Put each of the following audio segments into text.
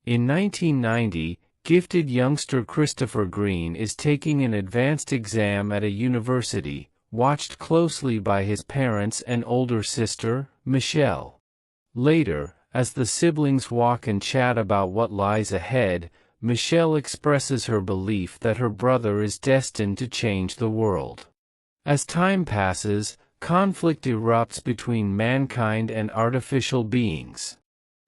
In 1990, gifted youngster Christopher Green is taking an advanced exam at a university, watched closely by his parents and older sister, Michelle. Later, as the siblings walk and chat about what lies ahead, Michelle expresses her belief that her brother is destined to change the world. As time passes, conflict erupts between mankind and artificial beings.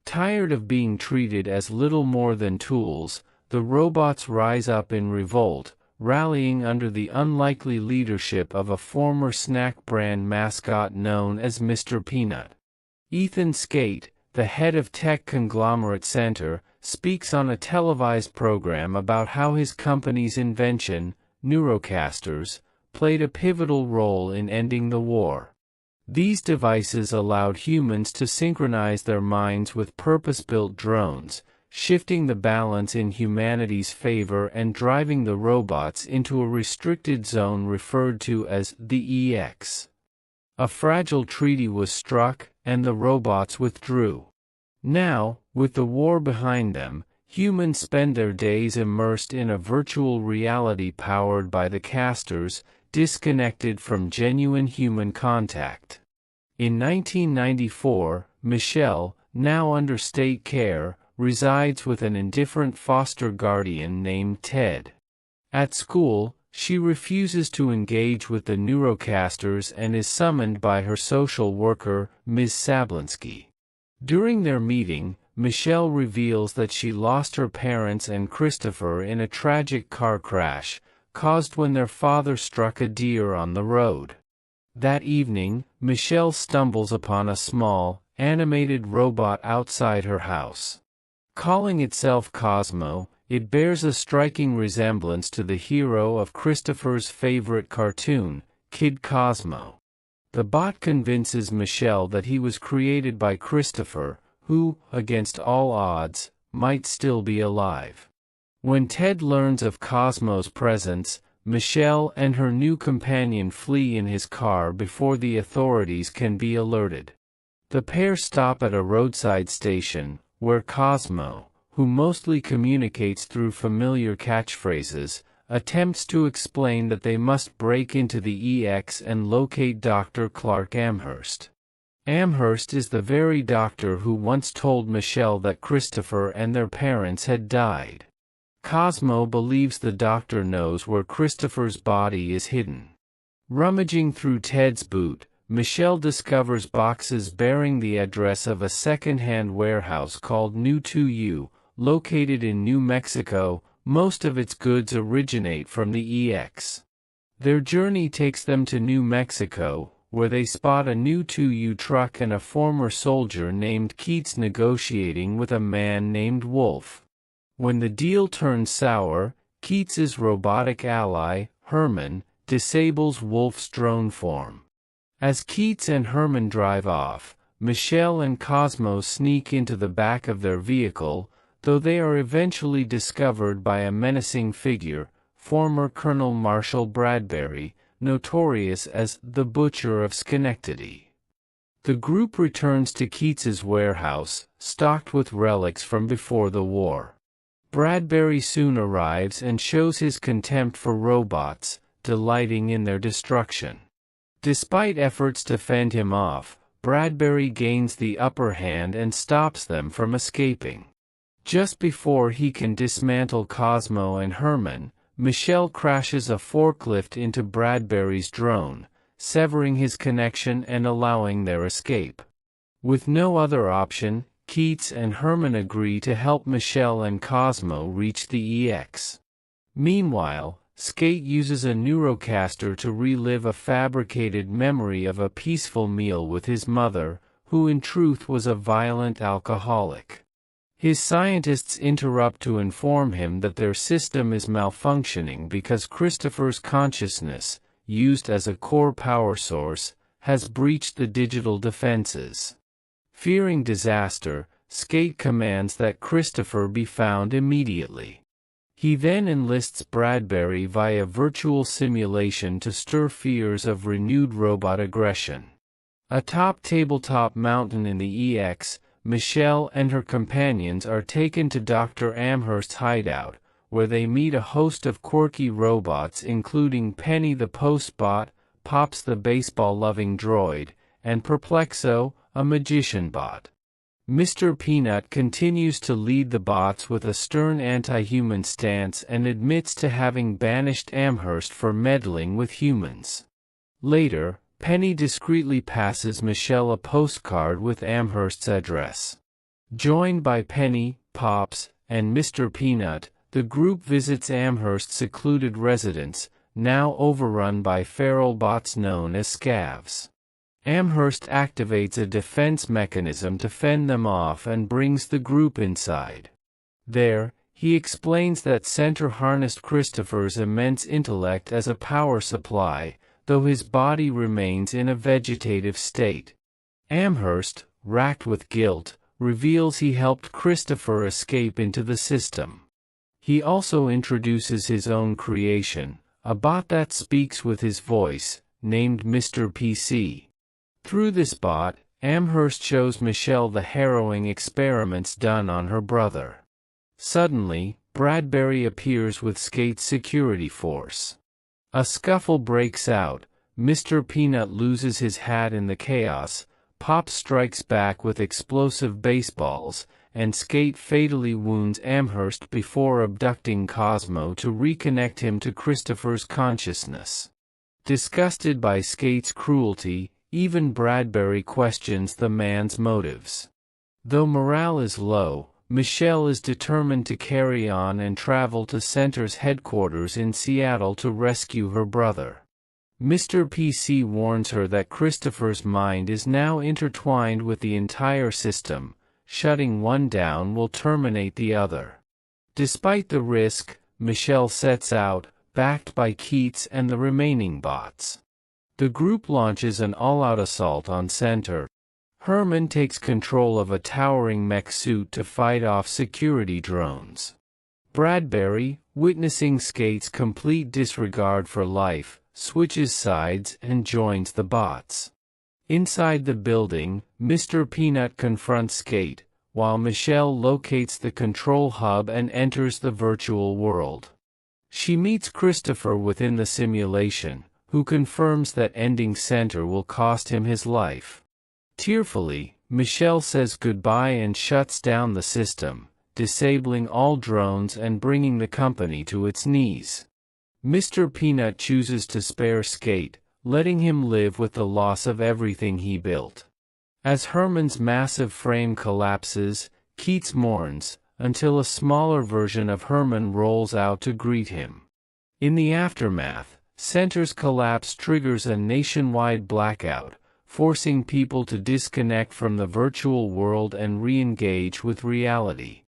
Tired of being treated as little more than tools, the robots rise up in revolt, rallying under the unlikely leadership of a former snack brand mascot known as Mr. Peanut. Ethan Skate, the head of tech conglomerate Center, speaks on a televised program about how his company's invention, Neurocasters, played a pivotal role in ending the war. These devices allowed humans to synchronize their minds with purpose-built drones, shifting the balance in humanity's favor and driving the robots into a restricted zone referred to as the EX. A fragile treaty was struck, and the robots withdrew. Now, with the war behind them, humans spend their days immersed in a virtual reality powered by the casters, disconnected from genuine human contact. In 1994, Michelle, now under state care, resides with an indifferent foster guardian named Ted. At school, she refuses to engage with the Neurocasters and is summoned by her social worker, Ms. Sablinsky. During their meeting, Michelle reveals that she lost her parents and Christopher in a tragic car crash, caused when their father struck a deer on the road. That evening, Michelle stumbles upon a small, animated robot outside her house. Calling itself Cosmo, it bears a striking resemblance to the hero of Christopher's favorite cartoon, Kid Cosmo. The bot convinces Michelle that he was created by Christopher, who, against all odds, might still be alive. When Ted learns of Cosmo's presence, Michelle and her new companion flee in his car before the authorities can be alerted. The pair stop at a roadside station, where Cosmo, who mostly communicates through familiar catchphrases, attempts to explain that they must break into the EX and locate Dr. Clark Amherst. Amherst is the very doctor who once told Michelle that Christopher and their parents had died. Cosmo believes the doctor knows where Christopher's body is hidden. Rummaging through Ted's boot, Michelle discovers boxes bearing the address of a second-hand warehouse called New 2U, located in New Mexico. Most of its goods originate from the EX. Their journey takes them to New Mexico, where they spot a New 2U truck and a former soldier named Keats negotiating with a man named Wolf. When the deal turns sour, Keats's robotic ally, Herman, disables Wolf's drone form. As Keats and Herman drive off, Michelle and Cosmo sneak into the back of their vehicle, though they are eventually discovered by a menacing figure, former Colonel Marshall Bradbury, notorious as the Butcher of Schenectady. The group returns to Keats's warehouse, stocked with relics from before the war. Bradbury soon arrives and shows his contempt for robots, delighting in their destruction. Despite efforts to fend him off, Bradbury gains the upper hand and stops them from escaping. Just before he can dismantle Cosmo and Herman, Michelle crashes a forklift into Bradbury's drone, severing his connection and allowing their escape. With no other option, Keats and Herman agree to help Michelle and Cosmo reach the EX. Meanwhile, Skate uses a Neurocaster to relive a fabricated memory of a peaceful meal with his mother, who in truth was a violent alcoholic. His scientists interrupt to inform him that their system is malfunctioning because Christopher's consciousness, used as a core power source, has breached the digital defenses. Fearing disaster, Skate commands that Christopher be found immediately. He then enlists Bradbury via virtual simulation to stir fears of renewed robot aggression. Atop Tabletop Mountain in the EX, Michelle and her companions are taken to Dr. Amherst's hideout, where they meet a host of quirky robots including Penny the Postbot, Pops the baseball-loving droid, and Perplexo, a magician bot. Mr. Peanut continues to lead the bots with a stern anti-human stance and admits to having banished Amherst for meddling with humans. Later, Penny discreetly passes Michelle a postcard with Amherst's address. Joined by Penny, Pops, and Mr. Peanut, the group visits Amherst's secluded residence, now overrun by feral bots known as scavs. Amherst activates a defense mechanism to fend them off and brings the group inside. There, he explains that Center harnessed Christopher's immense intellect as a power supply, though his body remains in a vegetative state. Amherst, racked with guilt, reveals he helped Christopher escape into the system. He also introduces his own creation, a bot that speaks with his voice, named Mr. PC. Through this bot, Amherst shows Michelle the harrowing experiments done on her brother. Suddenly, Bradbury appears with Skate's security force. A scuffle breaks out, Mr. Peanut loses his hat in the chaos, Pop strikes back with explosive baseballs, and Skate fatally wounds Amherst before abducting Cosmo to reconnect him to Christopher's consciousness. Disgusted by Skate's cruelty, even Bradbury questions the man's motives. Though morale is low, Michelle is determined to carry on and travel to Center's headquarters in Seattle to rescue her brother. Mr. PC warns her that Christopher's mind is now intertwined with the entire system. Shutting one down will terminate the other. Despite the risk, Michelle sets out, backed by Keats and the remaining bots. The group launches an all-out assault on Center. Herman takes control of a towering mech suit to fight off security drones. Bradbury, witnessing Skate's complete disregard for life, switches sides and joins the bots. Inside the building, Mr. Peanut confronts Skate, while Michelle locates the control hub and enters the virtual world. She meets Christopher within the simulation, who confirms that ending Center will cost him his life. Tearfully, Michelle says goodbye and shuts down the system, disabling all drones and bringing the company to its knees. Mr. Peanut chooses to spare Skate, letting him live with the loss of everything he built. As Herman's massive frame collapses, Keats mourns, until a smaller version of Herman rolls out to greet him. In the aftermath, Center's collapse triggers a nationwide blackout, forcing people to disconnect from the virtual world and re-engage with reality.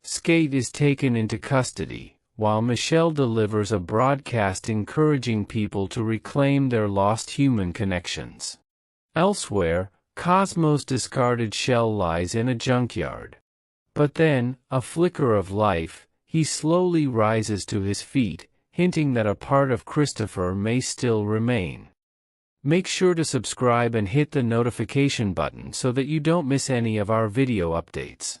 Skate is taken into custody, while Michelle delivers a broadcast encouraging people to reclaim their lost human connections. Elsewhere, Cosmo's discarded shell lies in a junkyard. But then, a flicker of life, he slowly rises to his feet, hinting that a part of Christopher may still remain. Make sure to subscribe and hit the notification button so that you don't miss any of our video updates.